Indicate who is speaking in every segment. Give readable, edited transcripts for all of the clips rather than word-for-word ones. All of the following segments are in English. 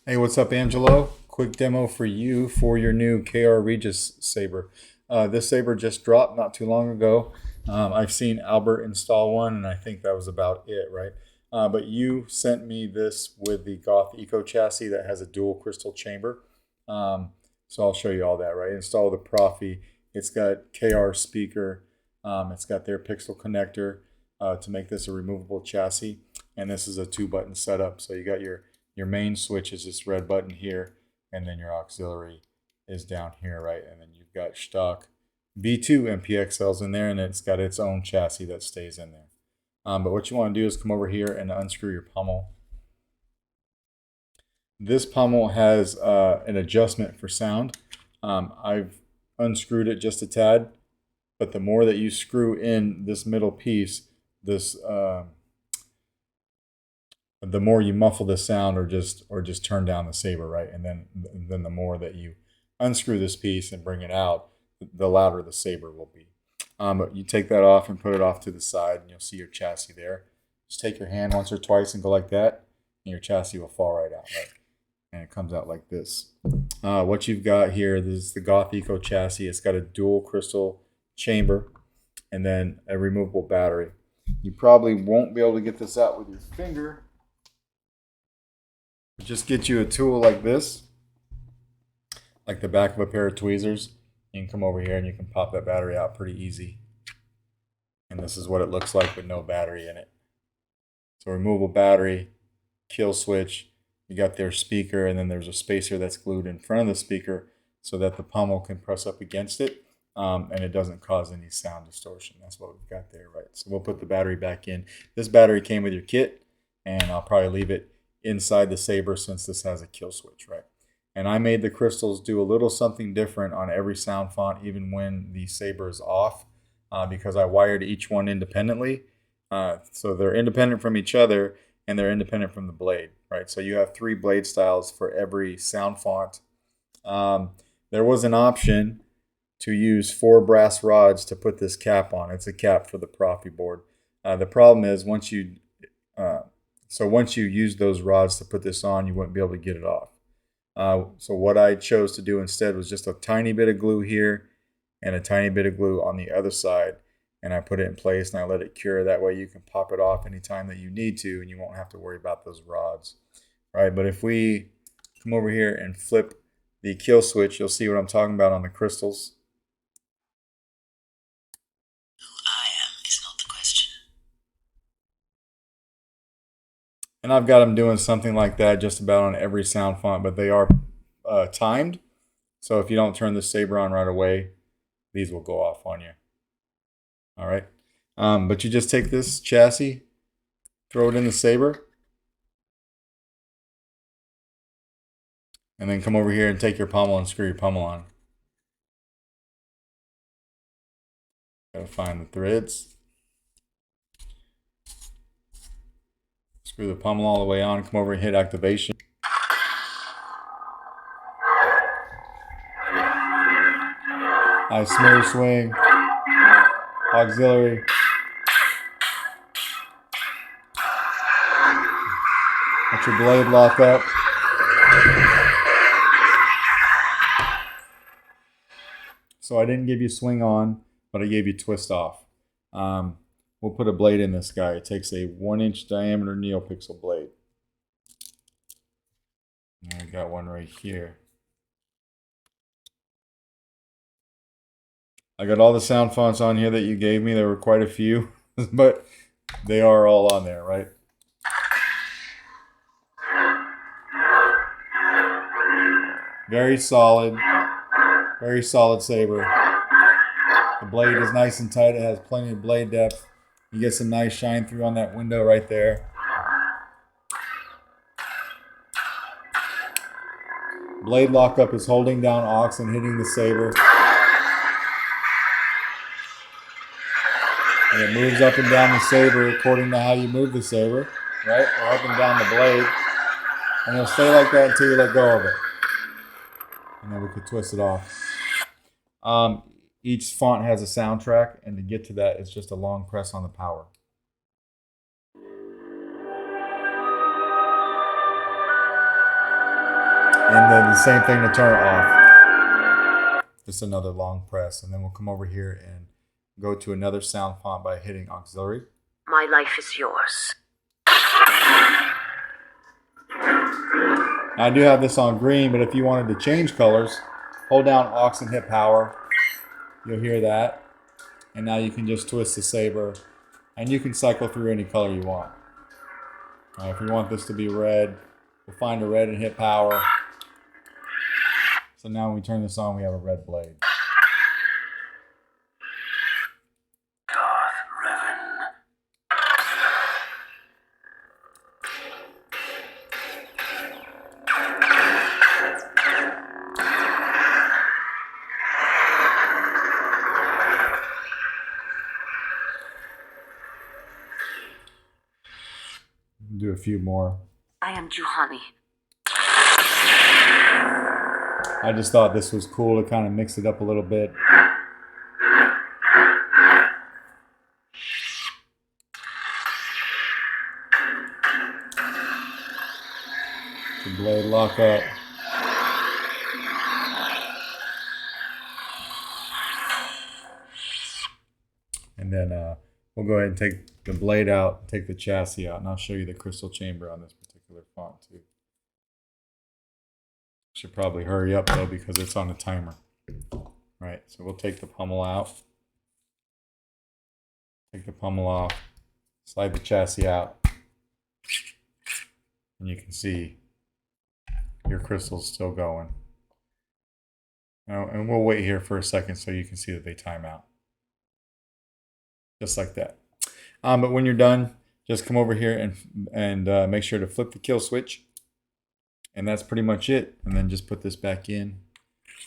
Speaker 1: Hey, what's up, Angelo? Quick demo for you for your new KR Regis saber. This saber just dropped not too long ago. I've seen Albert install one, and I think that was about it, right? But you sent me this with the Goth Eco chassis that has a dual crystal chamber. So I'll show you all that, right? Install the Proffie. It's got KR speaker. It's got their pixel connector to make this a removable chassis. And this is a 2-button setup. So you got your main switch is this red button here, and then your auxiliary is down here, right? And then you've got stock V2 MPXLs in there, and it's got its own chassis that stays in there. But what you want to do is come over here and unscrew your pommel. This pommel has an adjustment for sound. I've unscrewed it just a tad, but the more that you screw in this middle piece, the more you muffle the sound or just turn down the saber, right? And then the more that you unscrew this piece and bring it out, the louder the saber will be. But you take that off and put it off to the side, and you'll see your chassis there. Just take your hand once or twice and go like that, and your chassis will fall right out, right? And it comes out like this. What you've got here, this is the Goth Eco chassis. It's got a dual crystal chamber and then a removable battery. You probably won't be able to get this out with your finger. Just get you a tool like this, like the back of a pair of tweezers. You can come over here and you can pop that battery out pretty easy. And this is what it looks like with no battery in it. So removable battery, kill switch, you got their speaker, and then there's a spacer that's glued in front of the speaker so that the pommel can press up against it and it doesn't cause any sound distortion. That's what we've got there, right? So we'll put the battery back in. This battery came with your kit, and I'll probably leave it inside the saber since this has a kill switch, right? And I made the crystals do a little something different on every sound font, even when the saber is off, because I wired each one independently. So they're independent from each other, and they're independent from the blade, right? So you have 3 blade styles for every sound font. There was an option to use 4 brass rods to put this cap on. It's a cap for the Proffie board. The problem is once you use those rods to put this on, you wouldn't be able to get it off. So what I chose to do instead was just a tiny bit of glue here and a tiny bit of glue on the other side. And I put it in place and I let it cure. That way you can pop it off anytime that you need to, and you won't have to worry about those rods. Right? But if we come over here and flip the kill switch, you'll see what I'm talking about on the crystals. And I've got them doing something like that just about on every sound font, but they are timed. So if you don't turn the saber on right away, these will go off on you. All right. But you just take this chassis, throw it in the saber, and then come over here and take your pommel and screw your pommel on. Gotta find the threads. Screw the pommel all the way on, come over and hit activation. I smooth swing, auxiliary. Let your blade lock up. So I didn't give you swing on, but I gave you twist off. We'll put a blade in this guy. It takes a 1-inch diameter Neopixel blade. And I got one right here. I got all the sound fonts on here that you gave me. There were quite a few, but they are all on there, right? Very solid saber. The blade is nice and tight. It has plenty of blade depth. You get some nice shine through on that window right there. Blade lockup is holding down aux and hitting the saber. And it moves up and down the saber according to how you move the saber, right? Or up and down the blade. And it'll stay like that until you let go of it. And then we could twist it off. Each font has a soundtrack, and to get to that, it's just a long press on the power. And then the same thing to turn it off. Just another long press. And then we'll come over here and go to another sound font by hitting auxiliary.
Speaker 2: My life is yours.
Speaker 1: Now, I do have this on green, but if you wanted to change colors, hold down aux and hit power. You'll hear that. And now you can just twist the saber and you can cycle through any color you want. If you want this to be red, we'll find a red and hit power. So now when we turn this on, we have a red blade. Do a few more.
Speaker 2: I am Juhani.
Speaker 1: I just thought this was cool to kind of mix it up a little bit. The blade lock up. And then we'll go ahead and take the blade out, take the chassis out, and I'll show you the crystal chamber on this particular font too. Should probably hurry up though because it's on a timer. Right, so we'll take the pommel out. Take the pommel off, slide the chassis out, and you can see your crystal's still going. Now, and we'll wait here for a second so you can see that they time out. Just like that. But when you're done, just come over here and make sure to flip the kill switch. And that's pretty much it. And then just put this back in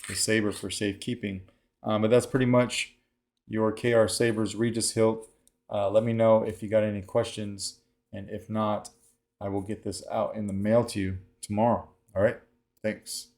Speaker 1: the saber for safekeeping. But that's pretty much your KR Sabers Regiis hilt. Let me know if you got any questions. And if not, I will get this out in the mail to you tomorrow. All right? Thanks.